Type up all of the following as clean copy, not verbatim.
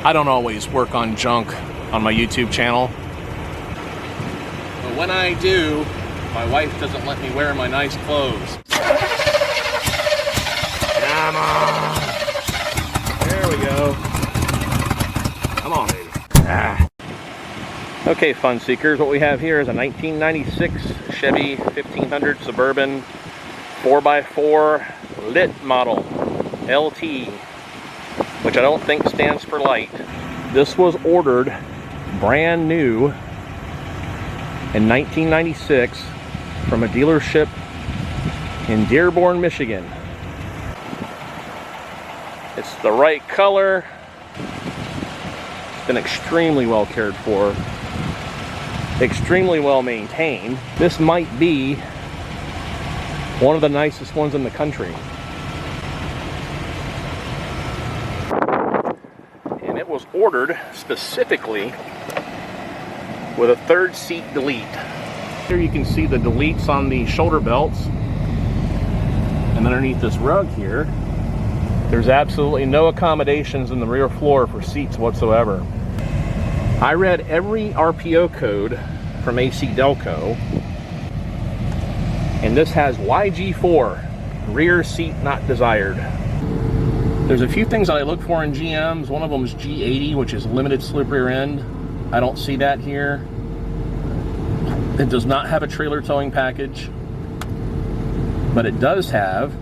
I don't always work on junk on my YouTube channel. But when I do, my wife doesn't let me wear my nice clothes. Come on. There we go. Come on, baby. Ah. Okay, fun seekers, what we have here is a 1996 Chevy 1500 Suburban 4x4 lit model, LT, which I don't think stands for light. This was ordered brand new in 1996 from a dealership in Dearborn, Michigan. It's the right color. It's been extremely well cared for, extremely well maintained. This might be one of the nicest ones in the country. And it was ordered specifically with a third seat delete. Here you can see the deletes on the shoulder belts. And underneath this rug here, there's absolutely no accommodations in the rear floor for seats whatsoever. I read every RPO code from AC Delco, and this has YG4, rear seat not desired. There's a few things that I look for in GMs. One of them is G80, which is limited slip rear end. I don't see that here. It does not have a trailer towing package, but it does have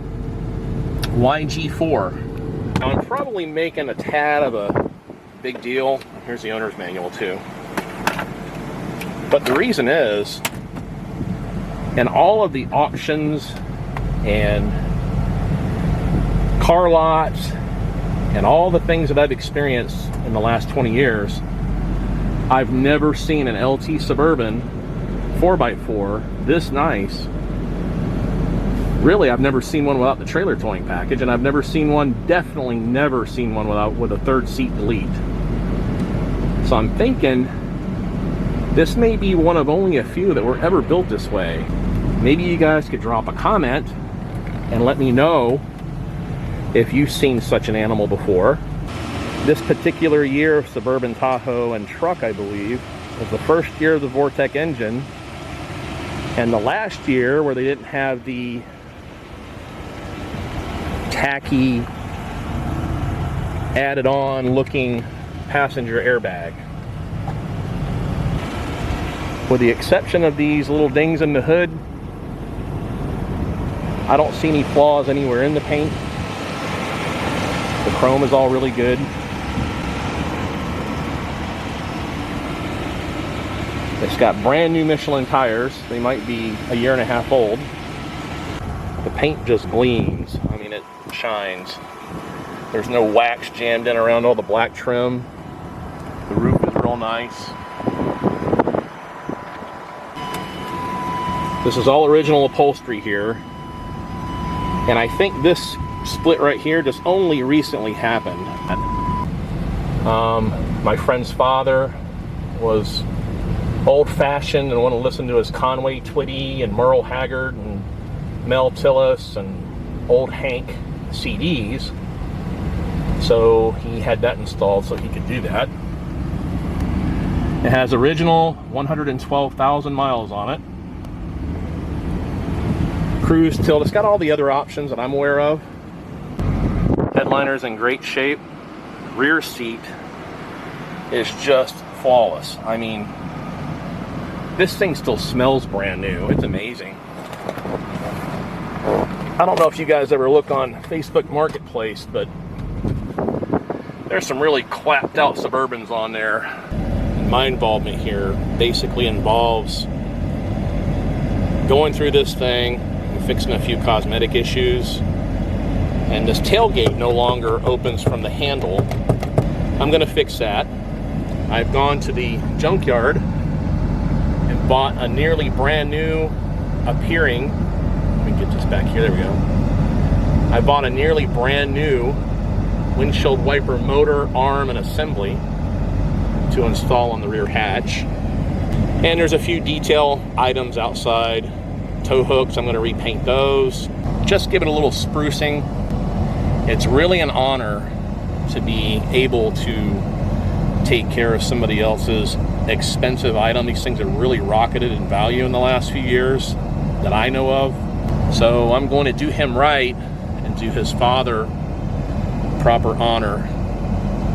YG4. Now, I'm probably making a tad of a big deal. Here's the owner's manual too. But the reason is, in all of the auctions and car lots and all the things that I've experienced in the last 20 years, I've never seen an LT Suburban 4x4 this nice. Really, I've never seen one without the trailer towing package, and I've never seen one, definitely never seen one with a third seat delete. So I'm thinking this may be one of only a few that were ever built this way. Maybe you guys could drop a comment and let me know if you've seen such an animal before. This particular year of Suburban Tahoe and truck, I believe, was the first year of the Vortec engine, and the last year where they didn't have the tacky added on looking passenger airbag. With the exception of these little dings in the hood, I don't see any flaws anywhere in the paint. The chrome is all really good. It's got brand new Michelin tires. They might be a year and a half old. The paint just gleams. I mean, it shines. There's no wax jammed in around all the black trim. The roof is real nice. This is all original upholstery here. And I think this split right here just only recently happened. My friend's father was old-fashioned and wanted to listen to his Conway Twitty and Merle Haggard and Mel Tillis and Old Hank CDs. So he had that installed so he could do that. It has original 112,000 miles on it. Cruise tilt. It's got all the other options that I'm aware of. Headliner's in great shape. Rear seat is just flawless. I mean, this thing still smells brand new. It's amazing. I don't know if you guys ever look on Facebook Marketplace, but there's some really clapped out Suburbans on there. And my involvement here basically involves going through this thing and fixing a few cosmetic issues. And this tailgate no longer opens from the handle. I'm gonna fix that. I've gone to the junkyard and bought a nearly brand new appearing, let me get this back here, there we go. I bought a nearly brand new windshield wiper motor, arm, and assembly to install on the rear hatch. And there's a few detail items outside. Tow hooks, I'm gonna repaint those. Just give it a little sprucing. It's really an honor to be able to take care of somebody else's expensive item. These things have really rocketed in value in the last few years that I know of. So I'm going to do him right and do his father proper honor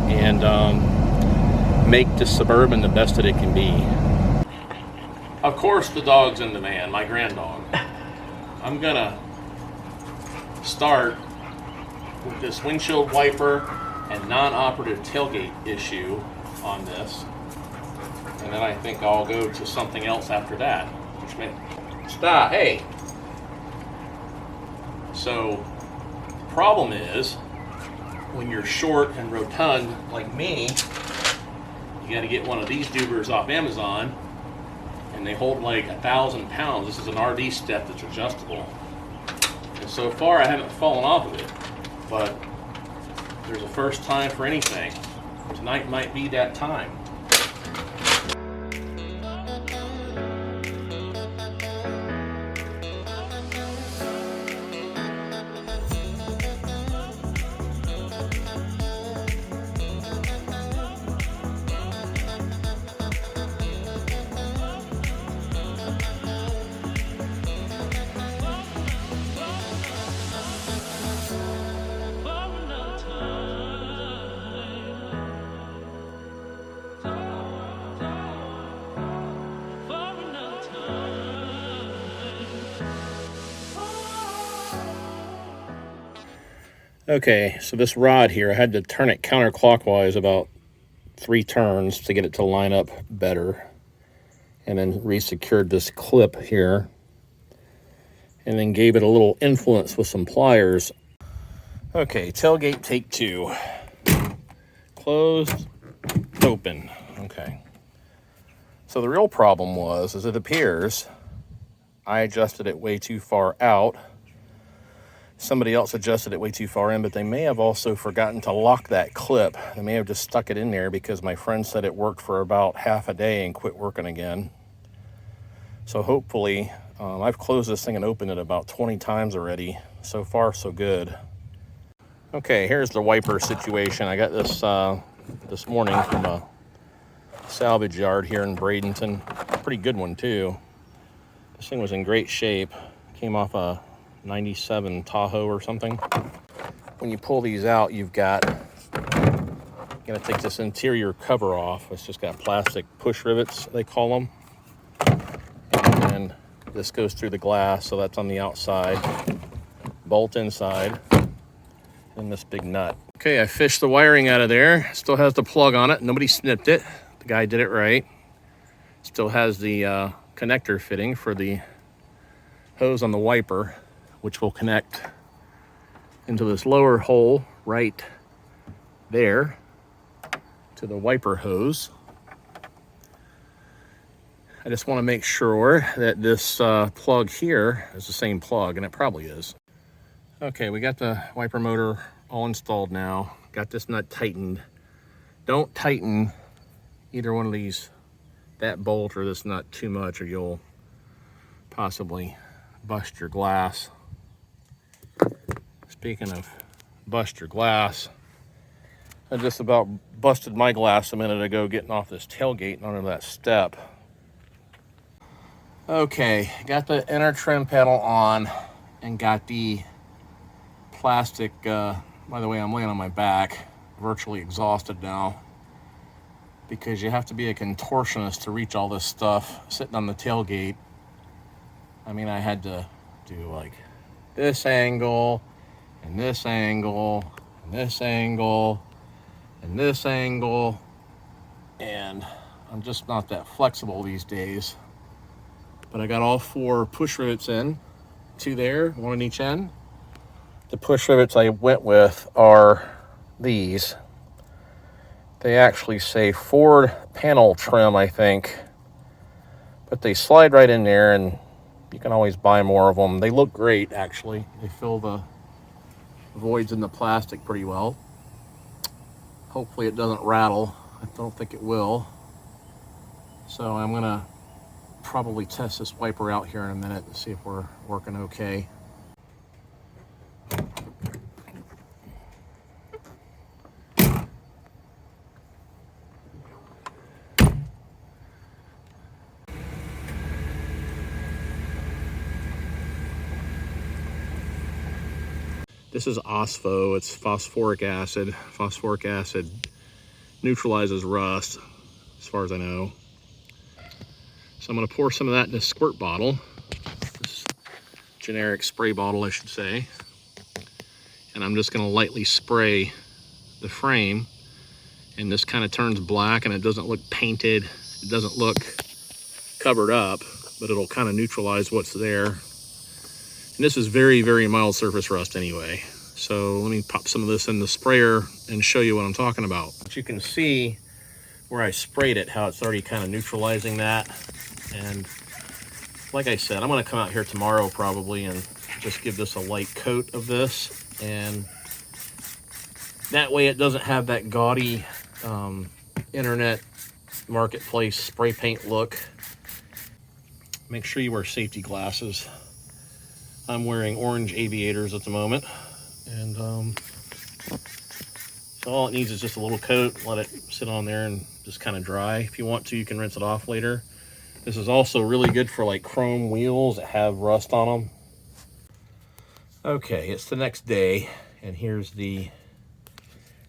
and make the Suburban the best that it can be. Of course the dog's in the van, my grand dog. I'm gonna start with this windshield wiper and non-operative tailgate issue on this, and then I think I'll go to something else after that, which may stop. Hey, so problem is when you're short and rotund like me, you got to get one of these dubers off Amazon, and they hold like 1,000 pounds. This is an RD step that's adjustable, and so far I haven't fallen off of it, but there's a first time for anything. Tonight might be that time. Okay, so this rod here, I had to turn it counterclockwise about 3 turns to get it to line up better. And then re-secured this clip here. And then gave it a little influence with some pliers. Okay, tailgate take 2. Closed, open. Okay. So the real problem was, as it appears, I adjusted it way too far out. Somebody else adjusted it way too far in, but they may have also forgotten to lock that clip. They may have just stuck it in there because my friend said it worked for about half a day and quit working again. So hopefully, I've closed this thing and opened it about 20 times already. So far, so good. Okay, here's the wiper situation. I got this this morning from a salvage yard here in Bradenton. Pretty good one too. This thing was in great shape. Came off a 97 Tahoe or something. When you pull these out, you've got, you gotta take this interior cover off. It's just got plastic push rivets, they call them. And then this goes through the glass, so that's on the outside. Bolt inside, and this big nut. Okay, I fished the wiring out of there. Still has the plug on it. Nobody snipped it. The guy did it right. Still has the connector fitting for the hose on the wiper, which will connect into this lower hole right there to the wiper hose. I just want to make sure that this plug here is the same plug, and it probably is. Okay, we got the wiper motor all installed now. Got this nut tightened. Don't tighten either one of these, that bolt or this nut, too much, or you'll possibly bust your glass. Speaking of bust your glass, I just about busted my glass a minute ago getting off this tailgate and onto that step. Okay, got the inner trim panel on and got the plastic, by the way, I'm laying on my back, virtually exhausted now, because you have to be a contortionist to reach all this stuff sitting on the tailgate. I mean, I had to do like this angle, and this angle, and this angle, and this angle, and I'm just not that flexible these days. But I got all 4 push rivets in, 2 there, 1 on each end. The push rivets I went with are these. They actually say Ford panel trim, I think, but they slide right in there, and you can always buy more of them. They look great, actually. They fill the voids in the plastic pretty well. Hopefully it doesn't rattle. I don't think it will. So I'm gonna probably test this wiper out here in a minute and see if we're working okay. This is OSPHO, it's phosphoric acid. Phosphoric acid neutralizes rust, as far as I know. So I'm gonna pour some of that in a squirt bottle. This generic spray bottle, I should say. And I'm just gonna lightly spray the frame, and this kind of turns black and it doesn't look painted. It doesn't look covered up, but it'll kind of neutralize what's there. And this is very, very mild surface rust anyway. So let me pop some of this in the sprayer and show you what I'm talking about. But you can see where I sprayed it, how it's already kind of neutralizing that. And like I said, I'm gonna come out here tomorrow probably and just give this a light coat of this. And that way it doesn't have that gaudy internet marketplace spray paint look. Make sure you wear safety glasses. I'm wearing orange aviators at the moment. And so all it needs is just a little coat. Let it sit on there and just kind of dry. If you want to, you can rinse it off later. This is also really good for like chrome wheels that have rust on them. Okay, it's the next day, and here's the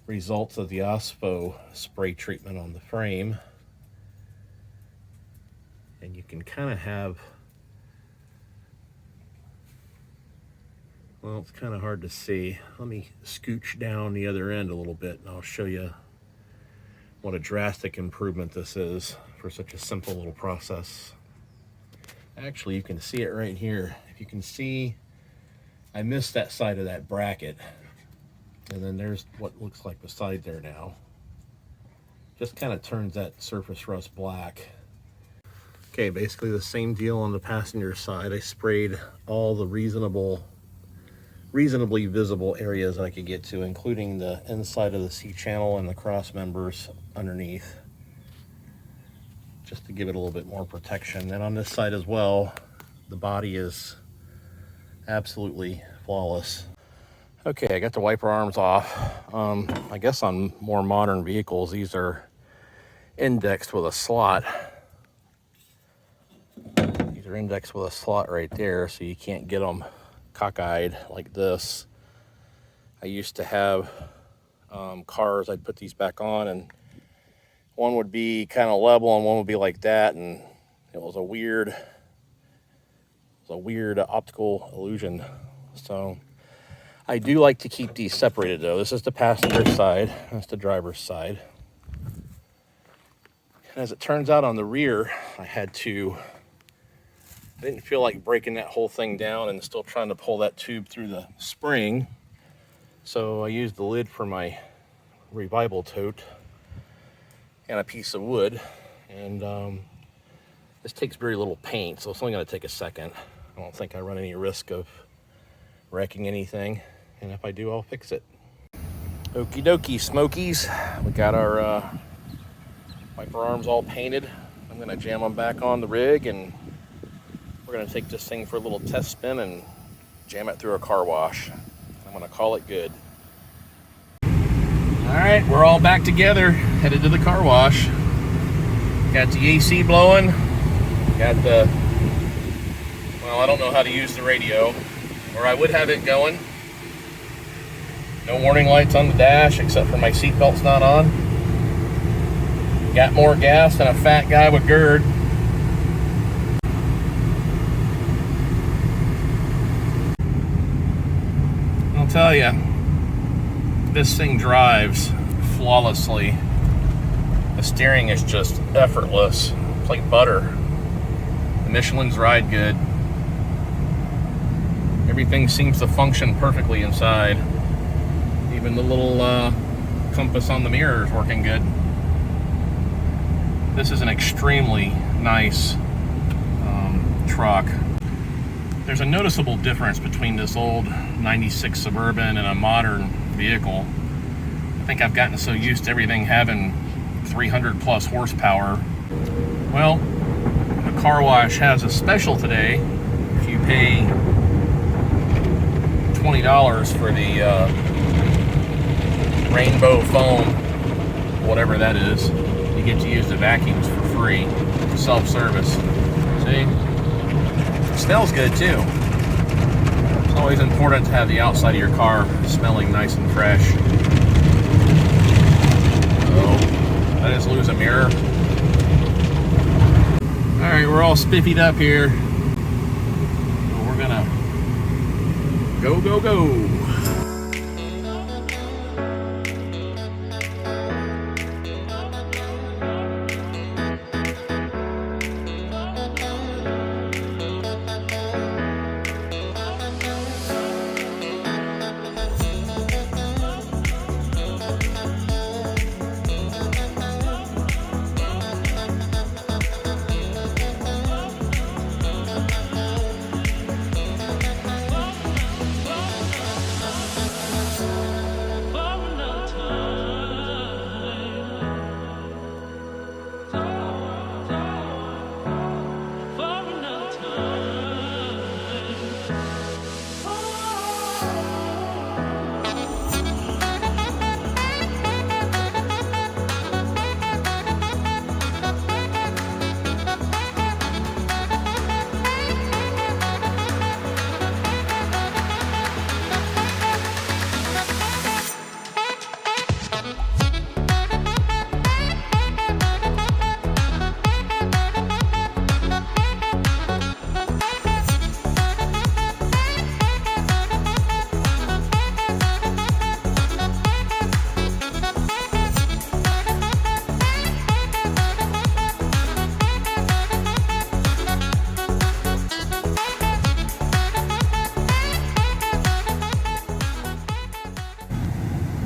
results of the OSPHO spray treatment on the frame. And you can kind of have, well, it's kind of hard to see. Let me scooch down the other end a little bit and I'll show you what a drastic improvement this is for such a simple little process. Actually, you can see it right here. If you can see, I missed that side of that bracket. And then there's what looks like the side there now. Just kind of turns that surface rust black. Okay, basically the same deal on the passenger side. I sprayed all the reasonably visible areas I could get to, including the inside of the C-channel and the cross members underneath, just to give it a little bit more protection. And on this side as well, the body is absolutely flawless. Okay, I got the wiper arms off. I guess on more modern vehicles, these are indexed with a slot. These are indexed with a slot right there, so you can't get them cockeyed like this. I used to have cars, I'd put these back on, and one would be kind of level and one would be like that, and it was a weird optical illusion. So I do like to keep these separated though. This is the passenger side, that's the driver's side. And as it turns out, on the rear, I didn't feel like breaking that whole thing down and still trying to pull that tube through the spring. So I used the lid for my revival tote and a piece of wood. And this takes very little paint, so it's only gonna take a second. I don't think I run any risk of wrecking anything. And if I do, I'll fix it. Okie dokie, Smokies. We got our wiper arms all painted. I'm gonna jam them back on the rig, and we're gonna take this thing for a little test spin and jam it through a car wash. I'm gonna call it good. All right, we're all back together, headed to the car wash. Got the AC blowing. Got the, well, I don't know how to use the radio, or I would have it going. No warning lights on the dash, except for my seatbelt's not on. Got more gas than a fat guy with GERD. I'll tell you, this thing drives flawlessly. The steering is just effortless. It's like butter. The Michelin's ride good. Everything seems to function perfectly inside. Even the little compass on the mirror is working good. This is an extremely nice truck. There's a noticeable difference between this old 96 Suburban and a modern vehicle. I think I've gotten so used to everything having 300 plus horsepower. Well, the car wash has a special today. If you pay $20 for the rainbow foam, whatever that is, you get to use the vacuums for free, self-service. See? It smells good too. It's always important to have the outside of your car smelling nice and fresh. Oh, I just lose a mirror. Alright, we're all spiffied up here. So we're gonna go, go, go.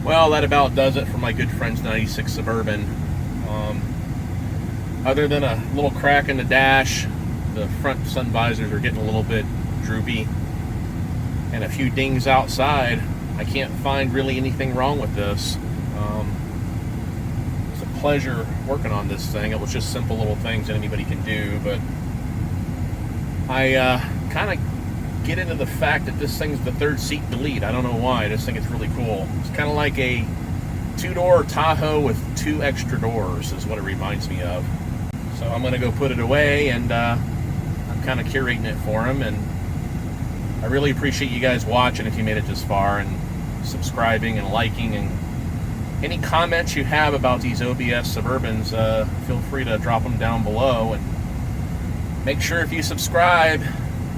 Well, that about does it for my good friend's 96 Suburban. Other than a little crack in the dash, the front sun visors are getting a little bit droopy, and a few dings outside, I can't find really anything wrong with this. It's a pleasure working on this thing. It was just simple little things that anybody can do, but I kind of get into the fact that this thing's the third seat delete. I don't know why. I just think it's really cool. It's kind of like a two-door Tahoe with 2 extra doors is what it reminds me of. So I'm going to go put it away, and I'm kind of curating it for him. And I really appreciate you guys watching if you made it this far, and subscribing and liking. And any comments you have about these OBS Suburbans, feel free to drop them down below. And make sure if you subscribe,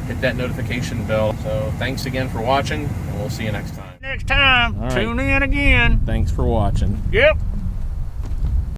hit that notification bell. So thanks again for watching, and we'll see you next time. Next time, All right. tune in again. Thanks for watching. Yep.